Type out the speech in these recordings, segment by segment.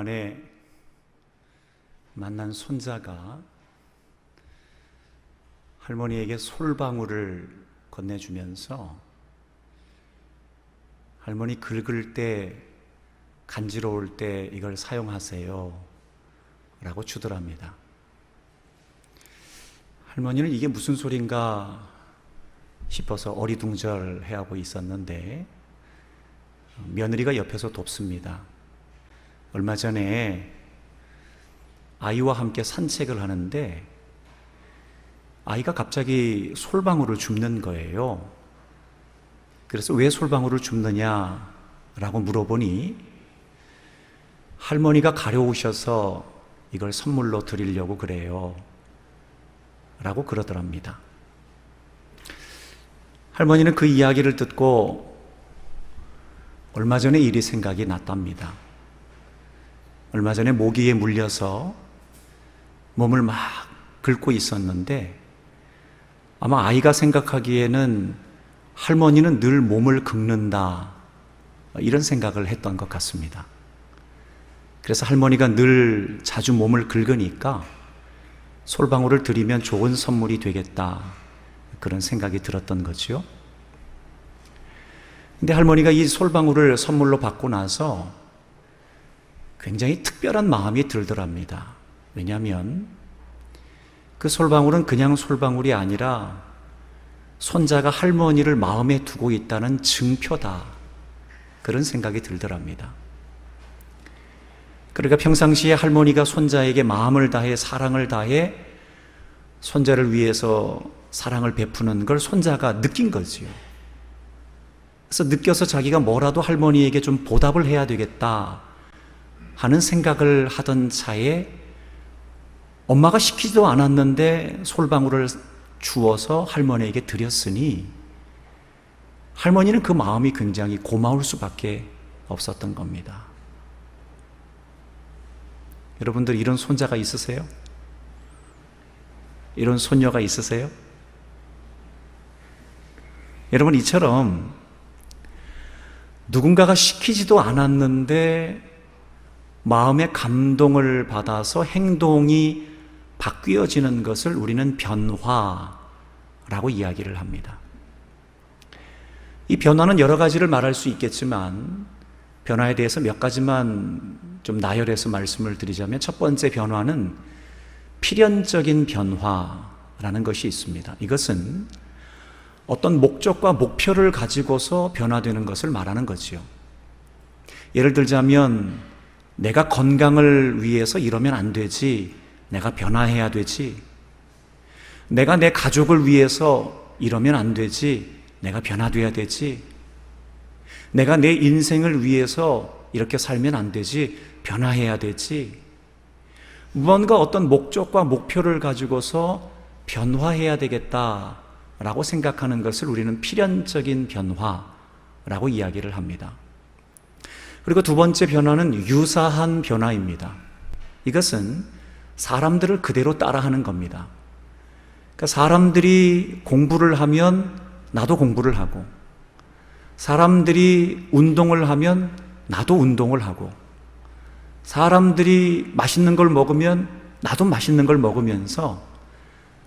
오랜만에 만난 손자가 할머니에게 솔방울을 건네주면서 할머니 긁을 때, 간지러울 때 이걸 사용하세요 라고 주더랍니다. 할머니는 이게 무슨 소린가 싶어서 어리둥절해하고 있었는데 며느리가 옆에서 돕습니다. 얼마 전에 아이와 함께 산책을 하는데 아이가 갑자기 솔방울을 줍는 거예요. 그래서 왜 솔방울을 줍느냐라고 물어보니 할머니가 가려우셔서 이걸 선물로 드리려고 그래요 라고 그러더랍니다. 할머니는 그 이야기를 듣고 얼마 전에 일이 생각이 났답니다. 얼마 전에 모기에 물려서 몸을 막 긁고 있었는데 아마 아이가 생각하기에는 할머니는 늘 몸을 긁는다 이런 생각을 했던 것 같습니다. 그래서 할머니가 늘 자주 몸을 긁으니까 솔방울을 드리면 좋은 선물이 되겠다 그런 생각이 들었던 거죠. 근데 할머니가 이 솔방울을 선물로 받고 나서 굉장히 특별한 마음이 들더랍니다. 왜냐하면 그 솔방울은 그냥 솔방울이 아니라 손자가 할머니를 마음에 두고 있다는 증표다 그런 생각이 들더랍니다. 그러니까 평상시에 할머니가 손자에게 마음을 다해 사랑을 다해 손자를 위해서 사랑을 베푸는 걸 손자가 느낀 거지요. 그래서 느껴서 자기가 뭐라도 할머니에게 좀 보답을 해야 되겠다 하는 생각을 하던 차에 엄마가 시키지도 않았는데 솔방울을 주어서 할머니에게 드렸으니 할머니는 그 마음이 굉장히 고마울 수밖에 없었던 겁니다. 여러분들 이런 손자가 있으세요? 이런 손녀가 있으세요? 여러분 이처럼 누군가가 시키지도 않았는데 마음의 감동을 받아서 행동이 바뀌어지는 것을 우리는 변화라고 이야기를 합니다. 이 변화는 여러 가지를 말할 수 있겠지만 변화에 대해서 몇 가지만 좀 나열해서 말씀을 드리자면 첫 번째 변화는 필연적인 변화라는 것이 있습니다. 이것은 어떤 목적과 목표를 가지고서 변화되는 것을 말하는 거지요. 예를 들자면 내가 건강을 위해서 이러면 안 되지, 내가 변화해야 되지. 내가 내 가족을 위해서 이러면 안 되지, 내가 변화돼야 되지. 내가 내 인생을 위해서 이렇게 살면 안 되지, 변화해야 되지. 무언가 어떤 목적과 목표를 가지고서 변화해야 되겠다라고 생각하는 것을 우리는 필연적인 변화라고 이야기를 합니다. 그리고 두 번째 변화는 유사한 변화입니다. 이것은 사람들을 그대로 따라하는 겁니다. 그러니까 사람들이 공부를 하면 나도 공부를 하고, 사람들이 운동을 하면 나도 운동을 하고, 사람들이 맛있는 걸 먹으면 나도 맛있는 걸 먹으면서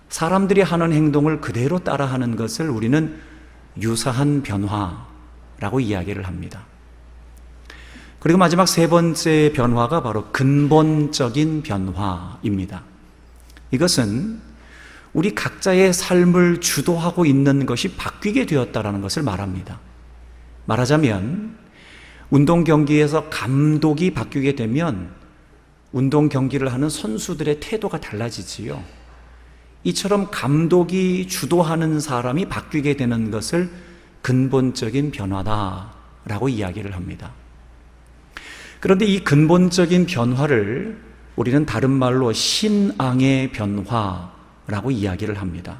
사람들이 하는 행동을 그대로 따라하는 것을 우리는 유사한 변화라고 이야기를 합니다. 그리고 마지막 세 번째 변화가 바로 근본적인 변화입니다. 이것은 우리 각자의 삶을 주도하고 있는 것이 바뀌게 되었다는 것을 말합니다. 말하자면 운동 경기에서 감독이 바뀌게 되면 운동 경기를 하는 선수들의 태도가 달라지지요. 이처럼 감독이 주도하는 사람이 바뀌게 되는 것을 근본적인 변화다라고 이야기를 합니다. 그런데 이 근본적인 변화를 우리는 다른 말로 신앙의 변화라고 이야기를 합니다.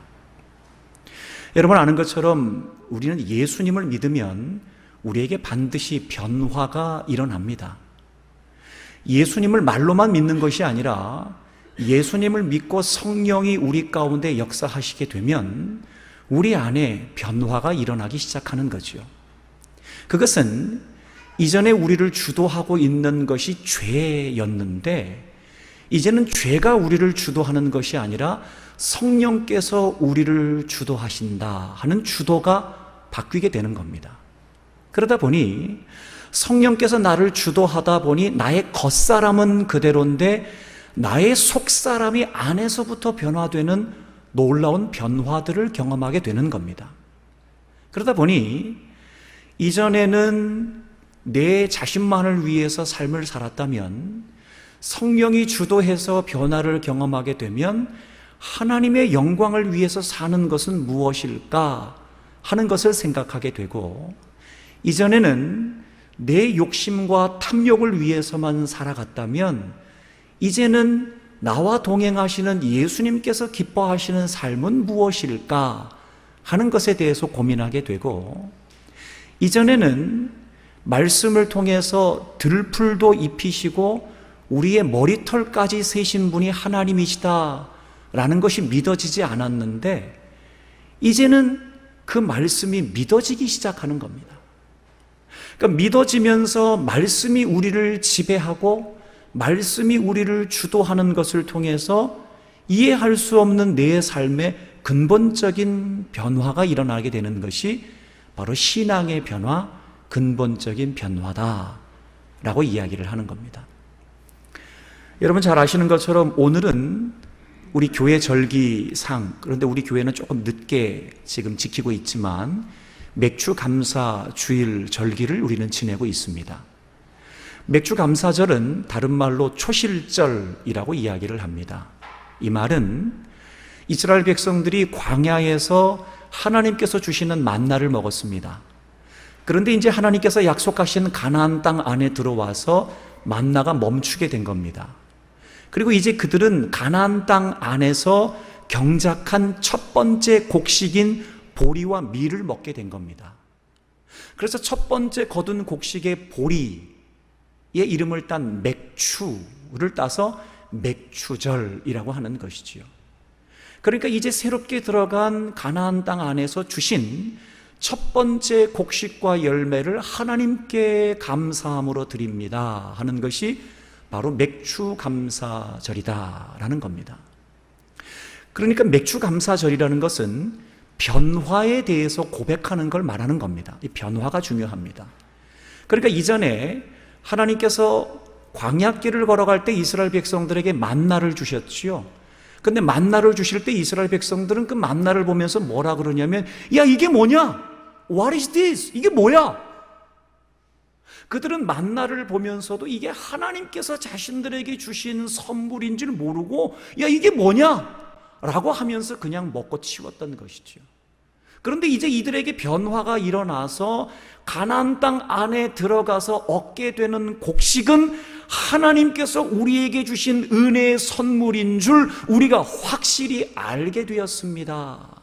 여러분 아는 것처럼 우리는 예수님을 믿으면 우리에게 반드시 변화가 일어납니다. 예수님을 말로만 믿는 것이 아니라 예수님을 믿고 성령이 우리 가운데 역사하시게 되면 우리 안에 변화가 일어나기 시작하는 거죠. 그것은 이전에 우리를 주도하고 있는 것이 죄였는데 이제는 죄가 우리를 주도하는 것이 아니라 성령께서 우리를 주도하신다 하는 주도가 바뀌게 되는 겁니다. 그러다 보니 성령께서 나를 주도하다 보니 나의 겉사람은 그대로인데 나의 속사람이 안에서부터 변화되는 놀라운 변화들을 경험하게 되는 겁니다. 그러다 보니 이전에는 내 자신만을 위해서 삶을 살았다면 성령이 주도해서 변화를 경험하게 되면 하나님의 영광을 위해서 사는 것은 무엇일까 하는 것을 생각하게 되고, 이전에는 내 욕심과 탐욕을 위해서만 살아갔다면 이제는 나와 동행하시는 예수님께서 기뻐하시는 삶은 무엇일까 하는 것에 대해서 고민하게 되고, 이전에는 말씀을 통해서 들풀도 입히시고 우리의 머리털까지 세신 분이 하나님이시다라는 것이 믿어지지 않았는데 이제는 그 말씀이 믿어지기 시작하는 겁니다. 그러니까 믿어지면서 말씀이 우리를 지배하고 말씀이 우리를 주도하는 것을 통해서 이해할 수 없는 내 삶의 근본적인 변화가 일어나게 되는 것이 바로 신앙의 변화, 근본적인 변화다라고 이야기를 하는 겁니다. 여러분 잘 아시는 것처럼 오늘은 우리 교회 절기상, 그런데 우리 교회는 조금 늦게 지금 지키고 있지만 맥주 감사 주일 절기를 우리는 지내고 있습니다. 맥주 감사절은 다른 말로 초실절이라고 이야기를 합니다. 이 말은 이스라엘 백성들이 광야에서 하나님께서 주시는 만나를 먹었습니다. 그런데 이제 하나님께서 약속하신 가나안 땅 안에 들어와서 만나가 멈추게 된 겁니다. 그리고 이제 그들은 가나안 땅 안에서 경작한 첫 번째 곡식인 보리와 밀을 먹게 된 겁니다. 그래서 첫 번째 거둔 곡식의 보리의 이름을 딴 맥추를 따서 맥추절이라고 하는 것이지요. 그러니까 이제 새롭게 들어간 가나안 땅 안에서 주신 첫 번째 곡식과 열매를 하나님께 감사함으로 드립니다 하는 것이 바로 맥추감사절이다라는 겁니다. 그러니까 맥추감사절이라는 것은 변화에 대해서 고백하는 걸 말하는 겁니다. 이 변화가 중요합니다. 그러니까 이전에 하나님께서 광야길을 걸어갈 때 이스라엘 백성들에게 만나를 주셨지요. 근데 만나를 주실 때 이스라엘 백성들은 그 만나를 보면서 뭐라 그러냐면, 야, 이게 뭐냐? What is this? 이게 뭐야? 그들은 만나를 보면서도 이게 하나님께서 자신들에게 주신 선물인 줄 모르고, 야, 이게 뭐냐? 라고 하면서 그냥 먹고 치웠던 것이죠. 그런데 이제 이들에게 변화가 일어나서 가나안 땅 안에 들어가서 얻게 되는 곡식은 하나님께서 우리에게 주신 은혜의 선물인 줄 우리가 확실히 알게 되었습니다.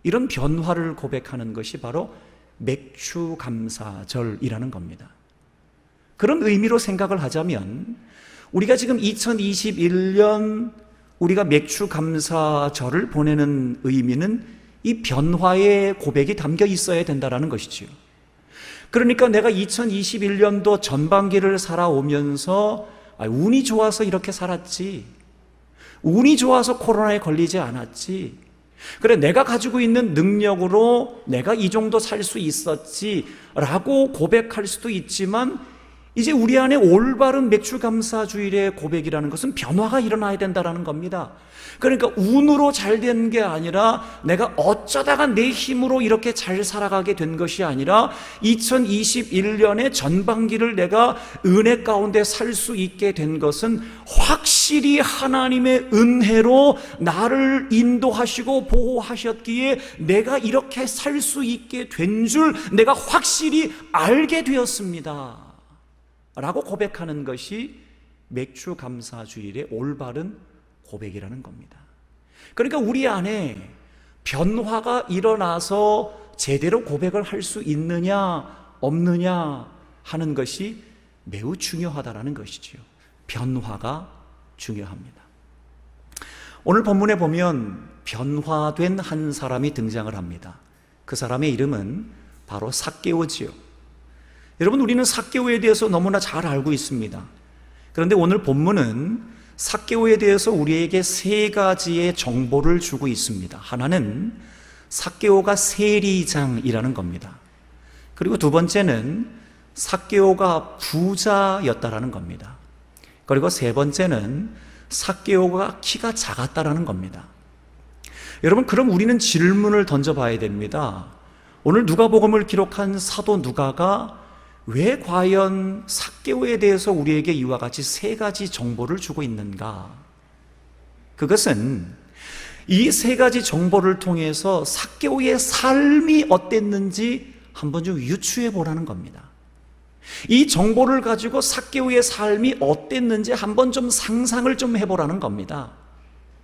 이런 변화를 고백하는 것이 바로 맥추감사절이라는 겁니다. 그런 의미로 생각을 하자면 우리가 지금 2021년 우리가 맥추감사절을 보내는 의미는 이 변화의 고백이 담겨 있어야 된다는 것이지요. 그러니까 내가 2021년도 전반기를 살아오면서 운이 좋아서 이렇게 살았지, 운이 좋아서 코로나에 걸리지 않았지, 그래 내가 가지고 있는 능력으로 내가 이 정도 살 수 있었지 라고 고백할 수도 있지만, 이제 우리 안에 올바른 맥추감사주일의 고백이라는 것은 변화가 일어나야 된다는 겁니다. 그러니까 운으로 잘 된 게 아니라 내가 어쩌다가 내 힘으로 이렇게 잘 살아가게 된 것이 아니라 2021년의 전반기를 내가 은혜 가운데 살 수 있게 된 것은 확실히 하나님의 은혜로 나를 인도하시고 보호하셨기에 내가 이렇게 살 수 있게 된 줄 내가 확실히 알게 되었습니다 라고 고백하는 것이 맥추감사주일의 올바른 고백이라는 겁니다. 그러니까 우리 안에 변화가 일어나서 제대로 고백을 할 수 있느냐 없느냐 하는 것이 매우 중요하다는 것이지요. 변화가 중요합니다. 오늘 본문에 보면 변화된 한 사람이 등장을 합니다. 그 사람의 이름은 바로 삭개오지요. 여러분, 우리는 삭개오에 대해서 너무나 잘 알고 있습니다. 그런데 오늘 본문은 삭개오에 대해서 우리에게 세 가지의 정보를 주고 있습니다. 하나는 삭개오가 세리장이라는 겁니다. 그리고 두 번째는 삭개오가 부자였다라는 겁니다. 그리고 세 번째는 삭개오가 키가 작았다라는 겁니다. 여러분, 그럼 우리는 질문을 던져봐야 됩니다. 오늘 누가복음을 기록한 사도 누가가 왜 과연 삭개오에 대해서 우리에게 이와 같이 세 가지 정보를 주고 있는가? 그것은 이 세 가지 정보를 통해서 삭개오의 삶이 어땠는지 한번 좀 유추해 보라는 겁니다. 이 정보를 가지고 삭개오의 삶이 어땠는지 한번 좀 상상을 좀 해보라는 겁니다.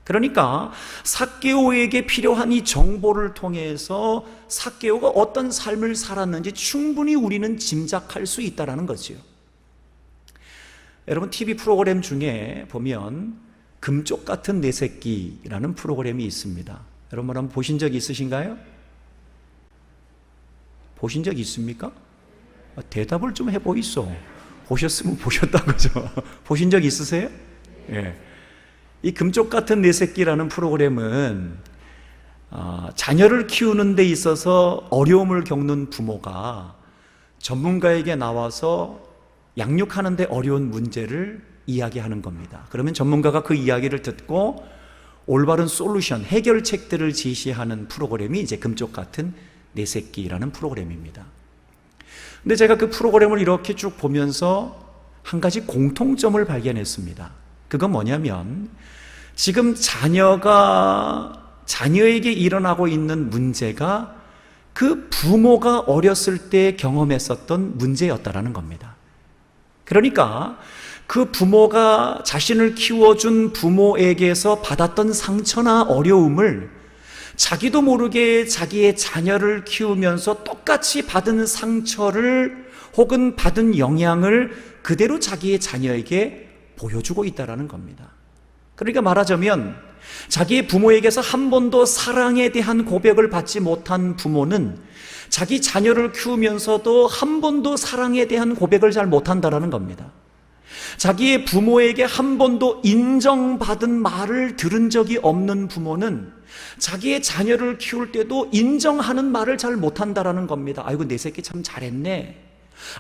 그러니까 삭개오에게 필요한 이 정보를 통해서 삭개오가 어떤 삶을 살았는지 충분히 우리는 짐작할 수 있다는 거지요. 여러분, TV 프로그램 중에 보면 금쪽 같은 내 새끼라는 프로그램이 있습니다. 여러분 한번 보신 적 있으신가요? 보신 적 있습니까? 대답을 좀 해보이소. 보셨으면 보셨다고죠. 보신 적 있으세요? 예. 이 금쪽 같은 내 새끼라는 프로그램은 자녀를 키우는 데 있어서 어려움을 겪는 부모가 전문가에게 나와서 양육하는 데 어려운 문제를 이야기하는 겁니다. 그러면 전문가가 그 이야기를 듣고 올바른 솔루션, 해결책들을 제시하는 프로그램이 이제 금쪽 같은 내 새끼라는 프로그램입니다. 근데 제가 그 프로그램을 이렇게 쭉 보면서 한 가지 공통점을 발견했습니다. 그건 뭐냐면 지금 자녀에게 일어나고 있는 문제가 그 부모가 어렸을 때 경험했었던 문제였다라는 겁니다. 그러니까 그 부모가 자신을 키워준 부모에게서 받았던 상처나 어려움을 자기도 모르게 자기의 자녀를 키우면서 똑같이 받은 상처를 혹은 받은 영향을 그대로 자기의 자녀에게 보여주고 있다는 겁니다. 그러니까 말하자면 자기의 부모에게서 한 번도 사랑에 대한 고백을 받지 못한 부모는 자기 자녀를 키우면서도 한 번도 사랑에 대한 고백을 잘 못한다는 겁니다. 자기의 부모에게 한 번도 인정받은 말을 들은 적이 없는 부모는 자기의 자녀를 키울 때도 인정하는 말을 잘 못한다는 겁니다. 아이고, 내 새끼 참 잘했네.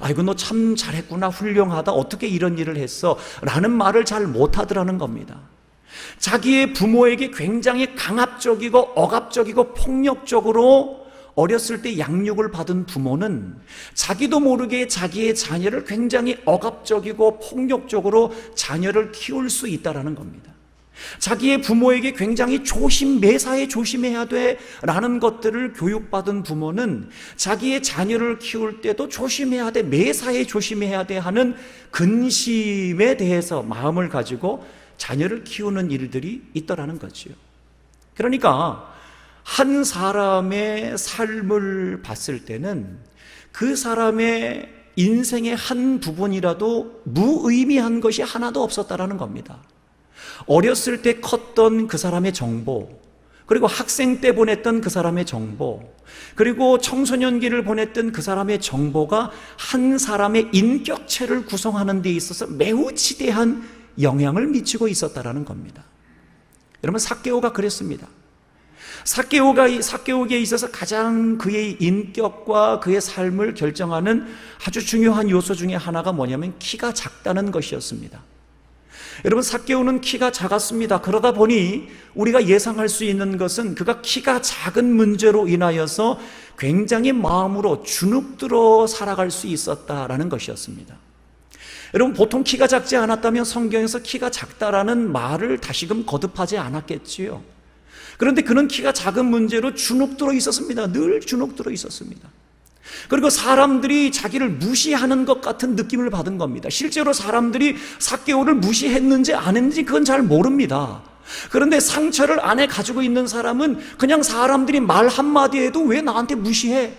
아이고, 너 참 잘했구나. 훌륭하다. 어떻게 이런 일을 했어? 라는 말을 잘 못하더라는 겁니다. 자기의 부모에게 굉장히 강압적이고 억압적이고 폭력적으로 어렸을 때 양육을 받은 부모는 자기도 모르게 자기의 자녀를 굉장히 억압적이고 폭력적으로 자녀를 키울 수 있다는 겁니다. 자기의 부모에게 굉장히 매사에 조심해야 돼 라는 것들을 교육받은 부모는 자기의 자녀를 키울 때도 조심해야 돼, 매사에 조심해야 돼 하는 근심에 대해서 마음을 가지고 자녀를 키우는 일들이 있더라는 거지요. 그러니까 한 사람의 삶을 봤을 때는 그 사람의 인생의 한 부분이라도 무의미한 것이 하나도 없었다라는 겁니다. 어렸을 때 컸던 그 사람의 정보, 그리고 학생 때 보냈던 그 사람의 정보, 그리고 청소년기를 보냈던 그 사람의 정보가 한 사람의 인격체를 구성하는 데 있어서 매우 지대한 영향을 미치고 있었다라는 겁니다. 여러분, 삭개오가 그랬습니다. 삭개오에게 있어서 가장 그의 인격과 그의 삶을 결정하는 아주 중요한 요소 중에 하나가 뭐냐면 키가 작다는 것이었습니다. 여러분, 삭개오는 키가 작았습니다. 그러다 보니 우리가 예상할 수 있는 것은 그가 키가 작은 문제로 인하여서 굉장히 마음으로 주눅들어 살아갈 수 있었다라는 것이었습니다. 여러분, 보통 키가 작지 않았다면 성경에서 키가 작다라는 말을 다시금 거듭하지 않았겠지요. 그런데 그는 키가 작은 문제로 주눅들어 있었습니다. 늘 주눅들어 있었습니다. 그리고 사람들이 자기를 무시하는 것 같은 느낌을 받은 겁니다. 실제로 사람들이 삭개오를 무시했는지 안 했는지 그건 잘 모릅니다. 그런데 상처를 안에 가지고 있는 사람은 그냥 사람들이 말 한마디 해도 왜 나한테 무시해?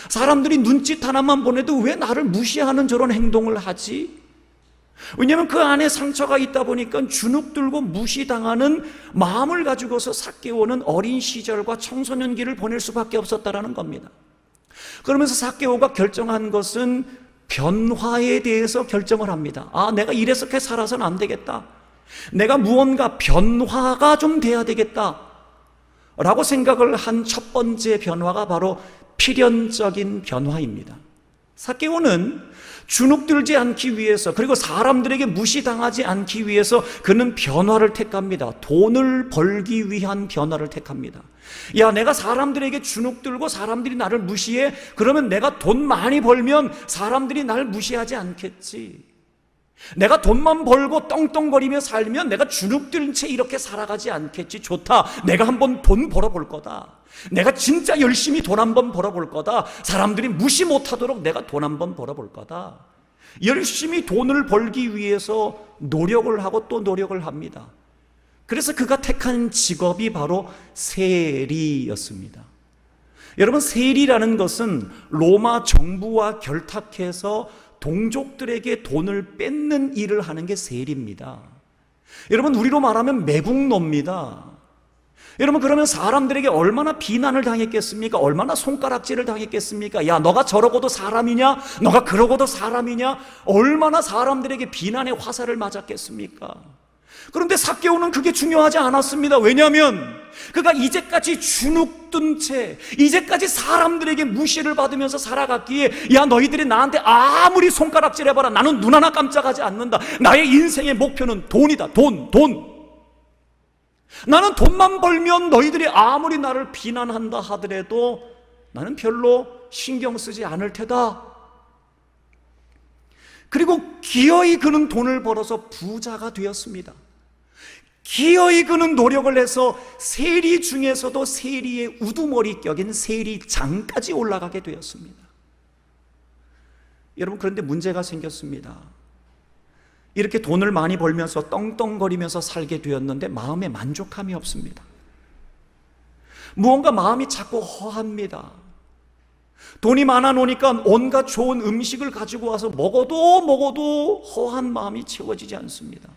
사람들이 눈짓 하나만 보내도 왜 나를 무시하는 저런 행동을 하지? 왜냐하면 그 안에 상처가 있다 보니까 주눅들고 무시당하는 마음을 가지고서 삭개오는 어린 시절과 청소년기를 보낼 수밖에 없었다라는 겁니다. 그러면서 삭개오가 결정한 것은 변화에 대해서 결정을 합니다. 아, 내가 이렇게 살아서는 안 되겠다. 내가 무언가 변화가 좀 돼야 되겠다 라고 생각을 한 첫 번째 변화가 바로 필연적인 변화입니다. 삭개오는 주눅들지 않기 위해서, 그리고 사람들에게 무시당하지 않기 위해서 그는 변화를 택합니다. 돈을 벌기 위한 변화를 택합니다. 야, 내가 사람들에게 주눅들고 사람들이 나를 무시해? 그러면 내가 돈 많이 벌면 사람들이 날 무시하지 않겠지. 내가 돈만 벌고 떵떵거리며 살면 내가 주눅든 채 이렇게 살아가지 않겠지. 좋다, 내가 한번 돈 벌어볼 거다. 내가 진짜 열심히 돈 한번 벌어볼 거다. 사람들이 무시 못하도록 내가 돈 한번 벌어볼 거다. 열심히 돈을 벌기 위해서 노력을 하고 또 노력을 합니다. 그래서 그가 택한 직업이 바로 세리였습니다. 여러분, 세리라는 것은 로마 정부와 결탁해서 동족들에게 돈을 뺏는 일을 하는 게 세리입니다. 여러분, 우리로 말하면 매국노입니다. 여러분, 그러면 사람들에게 얼마나 비난을 당했겠습니까? 얼마나 손가락질을 당했겠습니까? 야, 너가 저러고도 사람이냐? 너가 그러고도 사람이냐? 얼마나 사람들에게 비난의 화살을 맞았겠습니까? 그런데 삭개오는 그게 중요하지 않았습니다. 왜냐하면 그가 이제까지 주눅든 채, 이제까지 사람들에게 무시를 받으면서 살아갔기에, 야, 너희들이 나한테 아무리 손가락질 해봐라, 나는 눈 하나 깜짝하지 않는다. 나의 인생의 목표는 돈이다. 돈. 나는 돈만 벌면 너희들이 아무리 나를 비난한다 하더라도 나는 별로 신경 쓰지 않을 테다. 그리고 기어이 그는 돈을 벌어서 부자가 되었습니다. 기어이 그는 노력을 해서 세리 중에서도 세리의 우두머리격인 세리장까지 올라가게 되었습니다. 여러분, 그런데 문제가 생겼습니다. 이렇게 돈을 많이 벌면서 떵떵거리면서 살게 되었는데 마음에 만족함이 없습니다. 무언가 마음이 자꾸 허합니다. 돈이 많아 놓으니까 온갖 좋은 음식을 가지고 와서 먹어도 허한 마음이 채워지지 않습니다.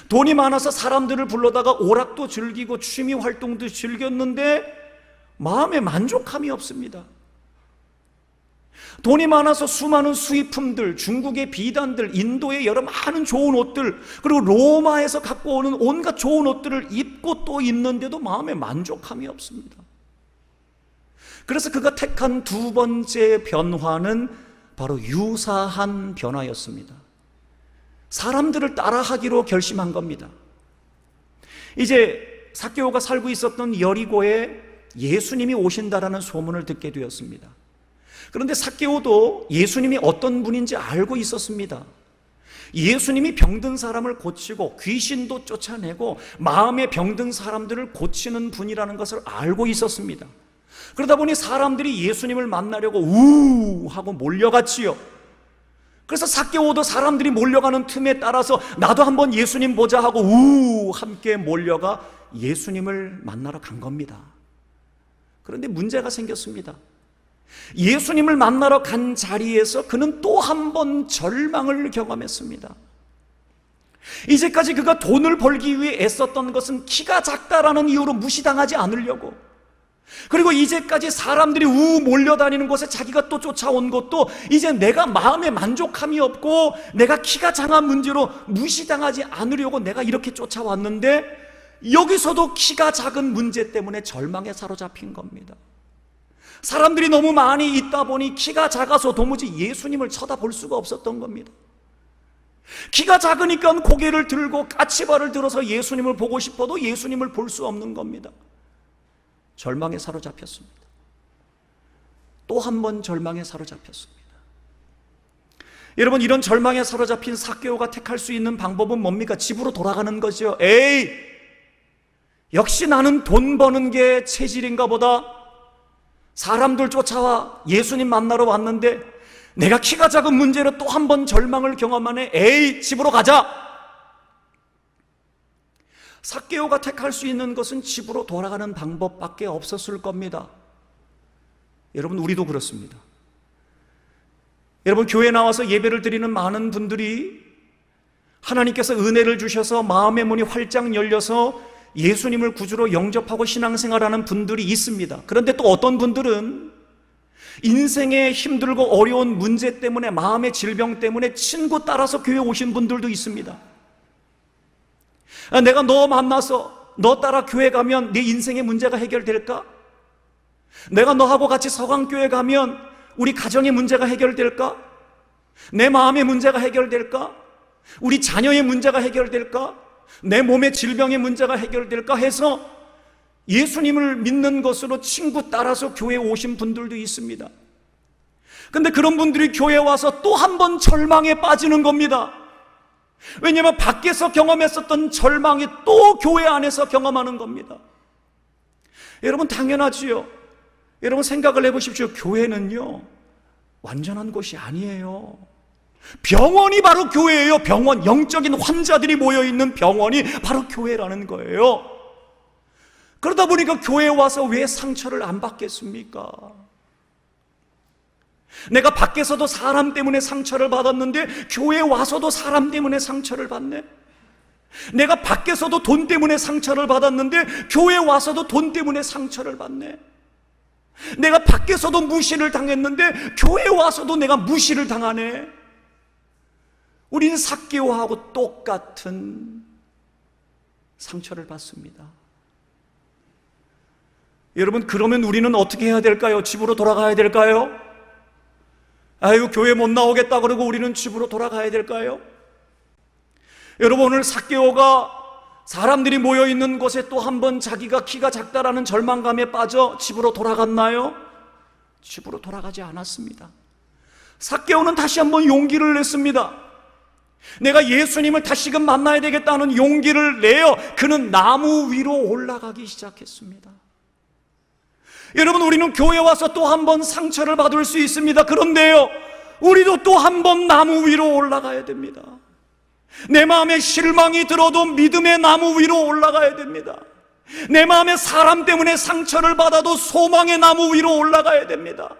돈이 많아서 사람들을 불러다가 오락도 즐기고 취미 활동도 즐겼는데 마음에 만족함이 없습니다. 돈이 많아서 수많은 수입품들, 중국의 비단들, 인도의 여러 많은 좋은 옷들, 그리고 로마에서 갖고 오는 온갖 좋은 옷들을 입고 또 입는데도 마음에 만족함이 없습니다. 그래서 그가 택한 두 번째 변화는 바로 유사한 변화였습니다. 사람들을 따라하기로 결심한 겁니다. 이제 삭개오가 살고 있었던 여리고에 예수님이 오신다라는 소문을 듣게 되었습니다. 그런데 삭개오도 예수님이 어떤 분인지 알고 있었습니다. 예수님이 병든 사람을 고치고 귀신도 쫓아내고 마음에 병든 사람들을 고치는 분이라는 것을 알고 있었습니다. 그러다 보니 사람들이 예수님을 만나려고 우 하고 몰려갔지요. 그래서 삭개오도 사람들이 몰려가는 틈에 따라서 나도 한번 예수님 보자 하고 우 함께 몰려가 예수님을 만나러 간 겁니다. 그런데 문제가 생겼습니다. 예수님을 만나러 간 자리에서 그는 또 한 번 절망을 경험했습니다. 이제까지 그가 돈을 벌기 위해 애썼던 것은 키가 작다라는 이유로 무시당하지 않으려고, 그리고 이제까지 사람들이 몰려다니는 곳에 자기가 또 쫓아온 것도 이제 내가 마음에 만족함이 없고 내가 키가 작은 문제로 무시당하지 않으려고 내가 이렇게 쫓아왔는데, 여기서도 키가 작은 문제 때문에 절망에 사로잡힌 겁니다. 사람들이 너무 많이 있다 보니 키가 작아서 도무지 예수님을 쳐다볼 수가 없었던 겁니다. 키가 작으니까 고개를 들고 까치발을 들어서 예수님을 보고 싶어도 예수님을 볼 수 없는 겁니다. 절망에 사로잡혔습니다. 또 한 번 절망에 사로잡혔습니다. 여러분, 이런 절망에 사로잡힌 삭개오가 택할 수 있는 방법은 뭡니까? 집으로 돌아가는 거죠. 에이, 역시 나는 돈 버는 게 체질인가 보다. 사람들 쫓아와 예수님 만나러 왔는데 내가 키가 작은 문제로 또 한 번 절망을 경험하네. 에이, 집으로 가자. 삭개오가 택할 수 있는 것은 집으로 돌아가는 방법밖에 없었을 겁니다. 여러분, 우리도 그렇습니다. 여러분, 교회 나와서 예배를 드리는 많은 분들이 하나님께서 은혜를 주셔서 마음의 문이 활짝 열려서 예수님을 구주로 영접하고 신앙생활하는 분들이 있습니다. 그런데 또 어떤 분들은 인생의 힘들고 어려운 문제 때문에, 마음의 질병 때문에 친구 따라서 교회 오신 분들도 있습니다. 내가 너 만나서 너 따라 교회 가면 네 인생의 문제가 해결될까? 내가 너하고 같이 서강교회 가면 우리 가정의 문제가 해결될까? 내 마음의 문제가 해결될까? 우리 자녀의 문제가 해결될까? 내 몸의 질병의 문제가 해결될까 해서 예수님을 믿는 것으로 친구 따라서 교회에 오신 분들도 있습니다. 근데 그런 분들이 교회에 와서 또 한 번 절망에 빠지는 겁니다. 왜냐하면 밖에서 경험했었던 절망이 또 교회 안에서 경험하는 겁니다. 여러분, 당연하지요. 여러분, 생각을 해보십시오. 교회는요, 완전한 곳이 아니에요. 병원이 바로 교회예요. 병원, 영적인 환자들이 모여있는 병원이 바로 교회라는 거예요. 그러다 보니까 교회에 와서 왜 상처를 안 받겠습니까? 내가 밖에서도 사람 때문에 상처를 받았는데 교회에 와서도 사람 때문에 상처를 받네. 내가 밖에서도 돈 때문에 상처를 받았는데 교회에 와서도 돈 때문에 상처를 받네. 내가 밖에서도 무시를 당했는데 교회에 와서도 내가 무시를 당하네. 우린 삭개오하고 똑같은 상처를 받습니다. 여러분, 그러면 우리는 어떻게 해야 될까요? 집으로 돌아가야 될까요? 아유, 교회 못 나오겠다 그러고 우리는 집으로 돌아가야 될까요? 여러분, 오늘 삭개오가 사람들이 모여있는 곳에 또 한 번 자기가 키가 작다라는 절망감에 빠져 집으로 돌아갔나요? 집으로 돌아가지 않았습니다. 삭개오는 다시 한번 용기를 냈습니다. 내가 예수님을 다시금 만나야 되겠다는 용기를 내어 그는 나무 위로 올라가기 시작했습니다. 여러분, 우리는 교회에 와서 또 한 번 상처를 받을 수 있습니다. 그런데요, 우리도 또 한 번 나무 위로 올라가야 됩니다. 내 마음에 실망이 들어도 믿음의 나무 위로 올라가야 됩니다. 내 마음에 사람 때문에 상처를 받아도 소망의 나무 위로 올라가야 됩니다.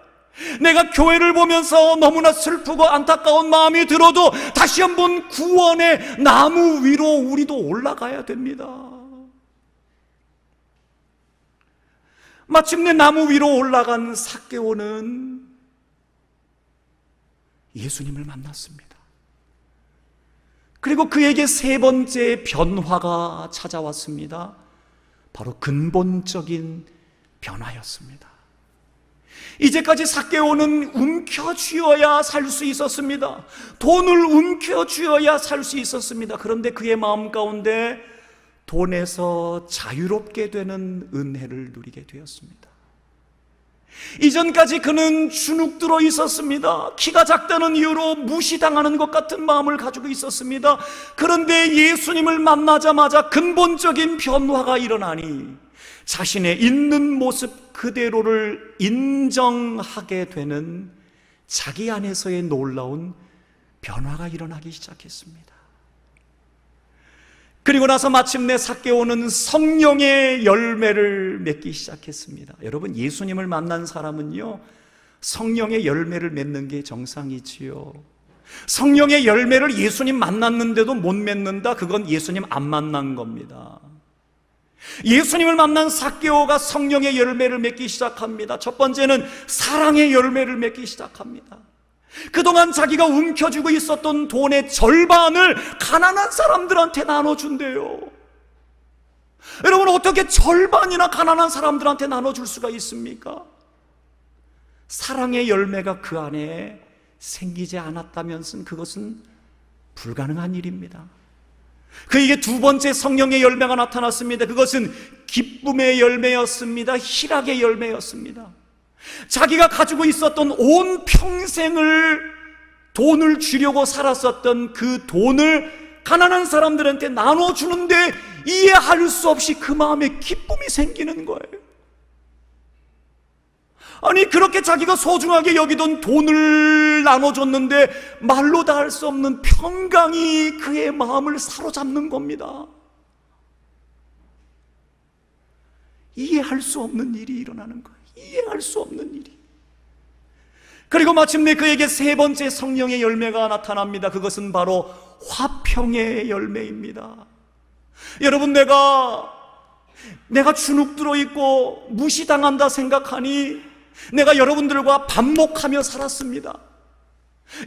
내가 교회를 보면서 너무나 슬프고 안타까운 마음이 들어도 다시 한번 구원의 나무 위로 우리도 올라가야 됩니다. 마침내 나무 위로 올라간 삭개오는 예수님을 만났습니다. 그리고 그에게 세 번째 변화가 찾아왔습니다. 바로 근본적인 변화였습니다. 이제까지 삭개오는 움켜쥐어야 살 수 있었습니다. 돈을 움켜쥐어야 살 수 있었습니다. 그런데 그의 마음 가운데 돈에서 자유롭게 되는 은혜를 누리게 되었습니다. 이전까지 그는 주눅 들어 있었습니다. 키가 작다는 이유로 무시당하는 것 같은 마음을 가지고 있었습니다. 그런데 예수님을 만나자마자 근본적인 변화가 일어나니 자신의 있는 모습 그대로를 인정하게 되는 자기 안에서의 놀라운 변화가 일어나기 시작했습니다. 그리고 나서 마침내 삭개오는 성령의 열매를 맺기 시작했습니다. 여러분, 예수님을 만난 사람은요, 성령의 열매를 맺는 게 정상이지요. 성령의 열매를 예수님 만났는데도 못 맺는다? 그건 예수님 안 만난 겁니다. 예수님을 만난 삭개오가 성령의 열매를 맺기 시작합니다. 첫 번째는 사랑의 열매를 맺기 시작합니다. 그동안 자기가 움켜쥐고 있었던 돈의 절반을 가난한 사람들한테 나눠준대요. 여러분, 어떻게 절반이나 가난한 사람들한테 나눠줄 수가 있습니까? 사랑의 열매가 그 안에 생기지 않았다면 그것은 불가능한 일입니다. 그에게 두 번째 성령의 열매가 나타났습니다. 그것은 기쁨의 열매였습니다. 희락의 열매였습니다. 자기가 가지고 있었던 온 평생을 돈을 주려고 살았었던 그 돈을 가난한 사람들한테 나눠주는데 이해할 수 없이 그 마음에 기쁨이 생기는 거예요. 아니, 그렇게 자기가 소중하게 여기던 돈을 나눠줬는데 말로 다 할 수 없는 평강이 그의 마음을 사로잡는 겁니다. 이해할 수 없는 일이 일어나는 거예요. 이해할 수 없는 일이. 그리고 마침내 그에게 세 번째 성령의 열매가 나타납니다. 그것은 바로 화평의 열매입니다. 여러분, 내가 주눅 들어 있고 무시당한다 생각하니 내가 여러분들과 반목하며 살았습니다.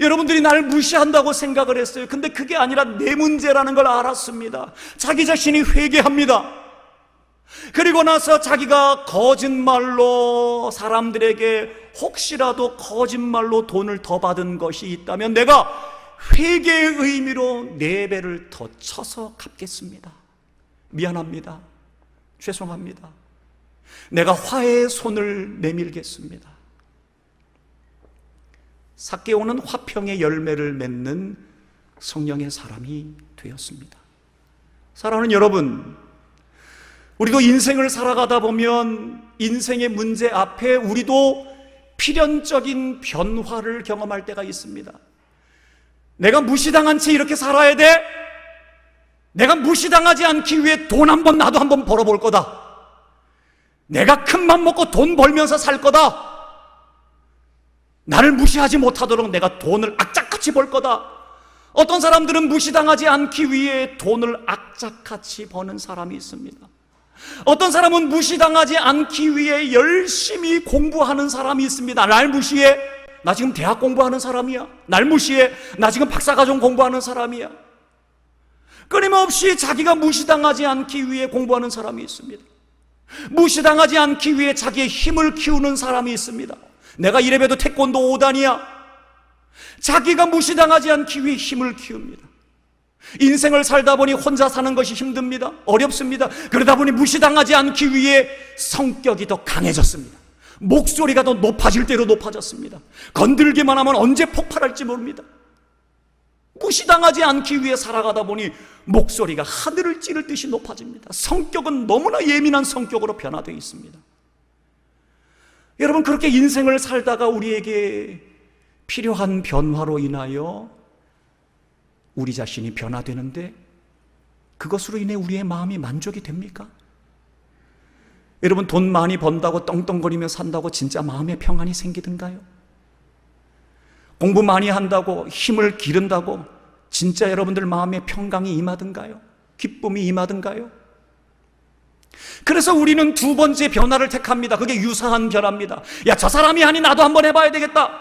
여러분들이 나를 무시한다고 생각을 했어요. 근데 그게 아니라 내 문제라는 걸 알았습니다. 자기 자신이 회개합니다. 그리고 나서 자기가 거짓말로 사람들에게 혹시라도 거짓말로 돈을 더 받은 것이 있다면 내가 회개의 의미로 4배를 더 쳐서 갚겠습니다. 미안합니다. 죄송합니다. 내가 화해의 손을 내밀겠습니다. 삭개오는 화평의 열매를 맺는 성령의 사람이 되었습니다. 사랑하는 여러분, 우리도 인생을 살아가다 보면 인생의 문제 앞에 우리도 필연적인 변화를 경험할 때가 있습니다. 내가 무시당한 채 이렇게 살아야 돼? 내가 무시당하지 않기 위해 돈 나도 한번 벌어볼 거다. 내가 큰맘 먹고 돈 벌면서 살 거다. 나를 무시하지 못하도록 내가 돈을 악착같이 벌 거다. 어떤 사람들은 무시당하지 않기 위해 돈을 악착같이 버는 사람이 있습니다. 어떤 사람은 무시당하지 않기 위해 열심히 공부하는 사람이 있습니다. 날 무시해? 나 지금 대학 공부하는 사람이야. 날 무시해? 나 지금 박사과정 공부하는 사람이야. 끊임없이 자기가 무시당하지 않기 위해 공부하는 사람이 있습니다. 무시당하지 않기 위해 자기의 힘을 키우는 사람이 있습니다. 내가 이래봬도 태권도 5단이야. 자기가 무시당하지 않기 위해 힘을 키웁니다. 인생을 살다 보니 혼자 사는 것이 힘듭니다. 어렵습니다. 그러다 보니 무시당하지 않기 위해 성격이 더 강해졌습니다. 목소리가 더 높아질 대로 높아졌습니다. 건들기만 하면 언제 폭발할지 모릅니다. 무시당하지 않기 위해 살아가다 보니 목소리가 하늘을 찌를 듯이 높아집니다. 성격은 너무나 예민한 성격으로 변화되어 있습니다. 여러분, 그렇게 인생을 살다가 우리에게 필요한 변화로 인하여 우리 자신이 변화되는데 그것으로 인해 우리의 마음이 만족이 됩니까? 여러분, 돈 많이 번다고 떵떵거리며 산다고 진짜 마음의 평안이 생기던가요? 공부 많이 한다고 힘을 기른다고 진짜 여러분들 마음의 평강이 임하던가요? 기쁨이 임하던가요? 그래서 우리는 2번째 변화를 택합니다. 그게 유사한 변화입니다. 야, 저 사람이 하니 나도 한번 해봐야 되겠다.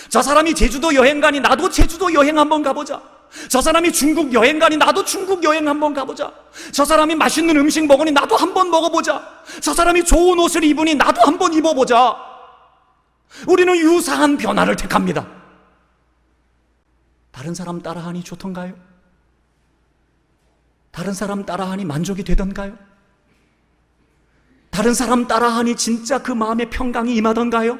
저 사람이 제주도 여행 가니 나도 제주도 여행 한번 가보자. 저 사람이 중국 여행 가니 나도 중국 여행 한번 가보자. 저 사람이 맛있는 음식 먹으니 나도 한번 먹어보자. 저 사람이 좋은 옷을 입으니 나도 한번 입어보자. 우리는 유사한 변화를 택합니다. 다른 사람 따라하니 좋던가요? 다른 사람 따라하니 만족이 되던가요? 다른 사람 따라하니 진짜 그 마음의 평강이 임하던가요?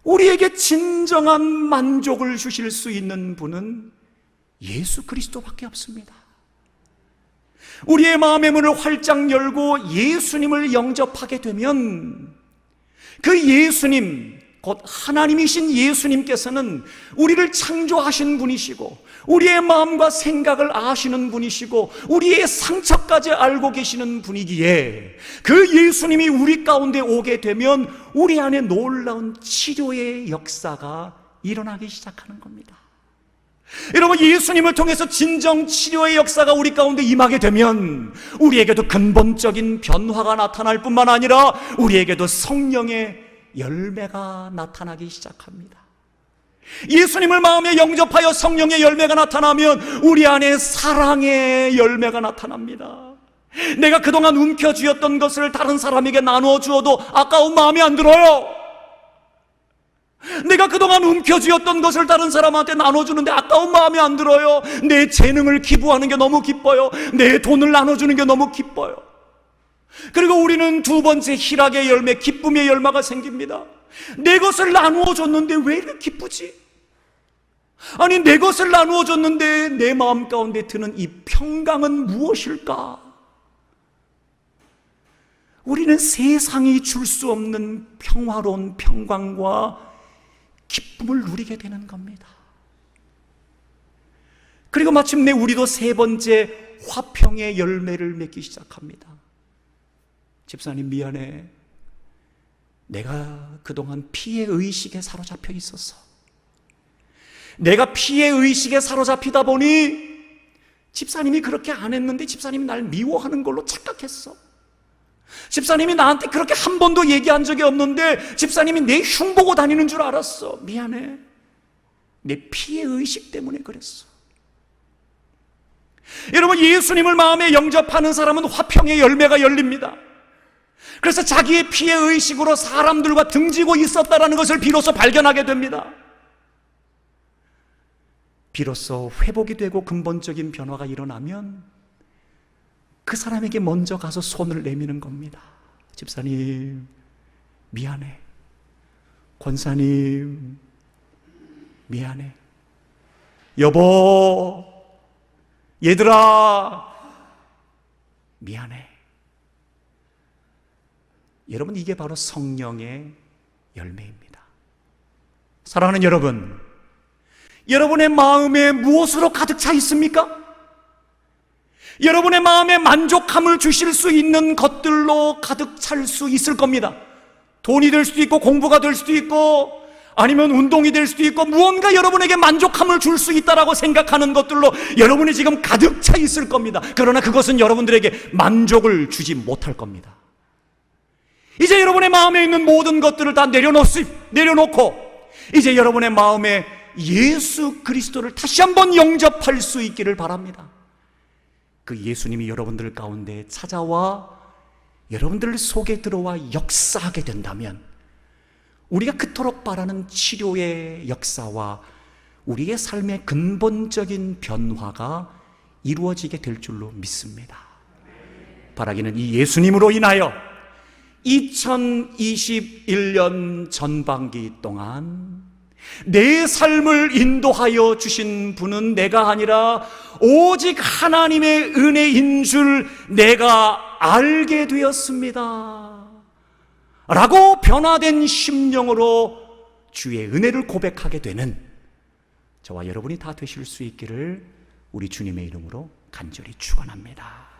우리에게 진정한 만족을 주실 수 있는 분은 예수 그리스도밖에 없습니다. 우리의 마음의 문을 활짝 열고 예수님을 영접하게 되면 그 예수님, 곧 하나님이신 예수님께서는 우리를 창조하신 분이시고 우리의 마음과 생각을 아시는 분이시고 우리의 상처까지 알고 계시는 분이기에 그 예수님이 우리 가운데 오게 되면 우리 안에 놀라운 치료의 역사가 일어나기 시작하는 겁니다. 여러분, 예수님을 통해서 진정 치료의 역사가 우리 가운데 임하게 되면 우리에게도 근본적인 변화가 나타날 뿐만 아니라 우리에게도 성령의 열매가 나타나기 시작합니다. 예수님을 마음에 영접하여 성령의 열매가 나타나면 우리 안에 사랑의 열매가 나타납니다. 내가 그동안 움켜쥐었던 것을 다른 사람에게 나누어 주어도 아까운 마음이 안 들어요. 내가 그동안 움켜쥐었던 것을 다른 사람한테 나눠주는데 아까운 마음이 안 들어요. 내 재능을 기부하는 게 너무 기뻐요. 내 돈을 나눠주는 게 너무 기뻐요. 그리고 우리는 2번째 희락의 열매, 기쁨의 열매가 생깁니다. 내 것을 나누어 줬는데 왜 이렇게 기쁘지? 아니, 내 것을 나누어 줬는데 내 마음 가운데 드는 이 평강은 무엇일까? 우리는 세상이 줄 수 없는 평화로운 평강과 기쁨을 누리게 되는 겁니다. 그리고 마침내 우리도 3번째 화평의 열매를 맺기 시작합니다. 집사님, 미안해. 내가 그동안 피해 의식에 사로잡혀 있었어. 내가 피해 의식에 사로잡히다 보니 집사님이 그렇게 안 했는데 집사님이 날 미워하는 걸로 착각했어. 집사님이 나한테 그렇게 한 번도 얘기한 적이 없는데 집사님이 내 흉보고 다니는 줄 알았어. 미안해. 내 피해의식 때문에 그랬어. 여러분, 예수님을 마음에 영접하는 사람은 화평의 열매가 열립니다. 그래서 자기의 피해의식으로 사람들과 등지고 있었다는 것을 비로소 발견하게 됩니다. 비로소 회복이 되고 근본적인 변화가 일어나면 그 사람에게 먼저 가서 손을 내미는 겁니다. 집사님, 미안해. 권사님, 미안해. 여보, 얘들아, 미안해. 여러분, 이게 바로 성령의 열매입니다. 사랑하는 여러분, 여러분의 마음에 무엇으로 가득 차 있습니까? 여러분의 마음에 만족함을 주실 수 있는 것들로 가득 찰 수 있을 겁니다. 돈이 될 수도 있고 공부가 될 수도 있고 아니면 운동이 될 수도 있고 무언가 여러분에게 만족함을 줄 수 있다라고 생각하는 것들로 여러분이 지금 가득 차 있을 겁니다. 그러나 그것은 여러분들에게 만족을 주지 못할 겁니다. 이제 여러분의 마음에 있는 모든 것들을 다 내려놓고 이제 여러분의 마음에 예수 그리스도를 다시 한번 영접할 수 있기를 바랍니다. 그 예수님이 여러분들 가운데 찾아와 여러분들 속에 들어와 역사하게 된다면 우리가 그토록 바라는 치료의 역사와 우리의 삶의 근본적인 변화가 이루어지게 될 줄로 믿습니다. 바라기는 이 예수님으로 인하여 2021년 전반기 동안 내 삶을 인도하여 주신 분은 내가 아니라 오직 하나님의 은혜인 줄 내가 알게 되었습니다 라고 변화된 심령으로 주의 은혜를 고백하게 되는 저와 여러분이 다 되실 수 있기를 우리 주님의 이름으로 간절히 축원합니다.